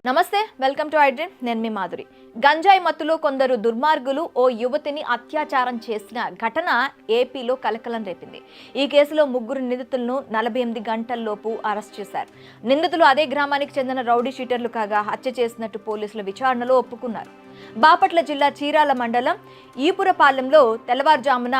నమస్తే, welcome to iDream. నేను మీ మాధురి. గంజాయి మత్తులో కొందరు దుర్మార్గులు ఓ యువతిని అత్యాచారం చేసిన ఘటన ఏపీలో కలకలం రేపింది. ఈ కేసులో 3 నిందితులను 48 గంటల్లోపు అరెస్ట్ చేశారు. నిందితులు అదే గ్రామానికి చెందిన రౌడీ షీటర్లు కాగా హత్య చేసినట్టు పోలీసుల విచారణలో ఒప్పుకున్నారు. బాపట్ల జిల్లా చీరాల మండలం ఈపురపాలెంలో తెల్లవారుజామున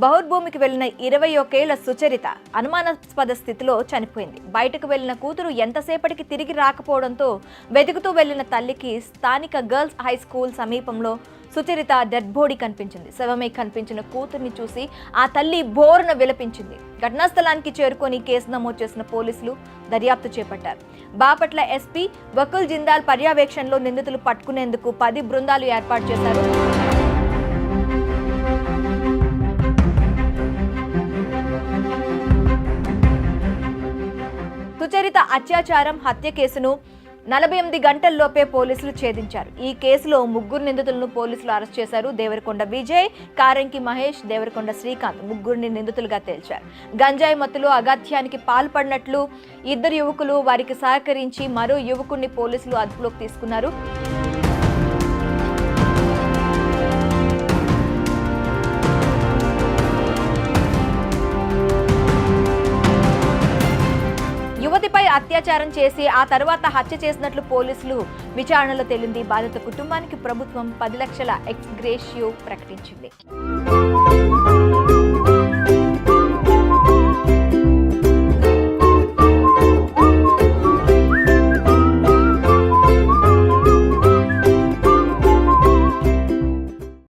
బహుర్భూమికి వెళ్లిన 21 ఏళ్ల సుచరిత అనుమానాస్పద స్థితిలో చనిపోయింది. బయటకు వెళ్లిన కూతురు ఎంతసేపటికి తిరిగి రాకపోవడంతో వెతుకుతూ వెళ్లిన తల్లికి స్థానిక గర్ల్స్ హై స్కూల్ సమీపంలో సుచరిత డెడ్ బాడీ కనిపించింది. శవమై కనిపించిన కూతుర్ని చూసి ఆ తల్లి బోరున విలపించింది. ఘటనాస్థలానికి చేరుకొని కేసు నమోదు చేసిన పోలీసులు దర్యాప్తు చేపట్టారు. బాపట్ల ఎస్పీ వకుల్ జిందాల్ పర్యవేక్షణలో నిందితులు పట్టుకునేందుకు 10 బృందాలు ఏర్పాటు చేశారు. సుచరిత అత్యాచారం హత్య కేసును 48 గంటల్లోపే పోలీసులు ఛేదించారు. ఈ కేసులో 3 నిందితులను పోలీసులు అరెస్ట్ చేశారు. దేవరకొండ విజయ్, కారంకి మహేష్, దేవరకొండ శ్రీకాంత్ 3 నిందితులుగా తేల్చారు. గంజాయి మత్తులో అగాత్యానికి పాల్పడినట్లు 2 యువకులు వారికి సహకరించి మరో యువకుడిని పోలీసులు అదుపులోకి తీసుకున్నారు. యువతిపై అత్యాచారం చేసి ఆ తర్వాత హత్య చేసినట్లు పోలీసులు విచారణలో తేలింది. బాధిత కుటుంబానికి ప్రభుత్వం 10 లక్షల ఎక్స్ గ్రేషియో ప్రకటించింది.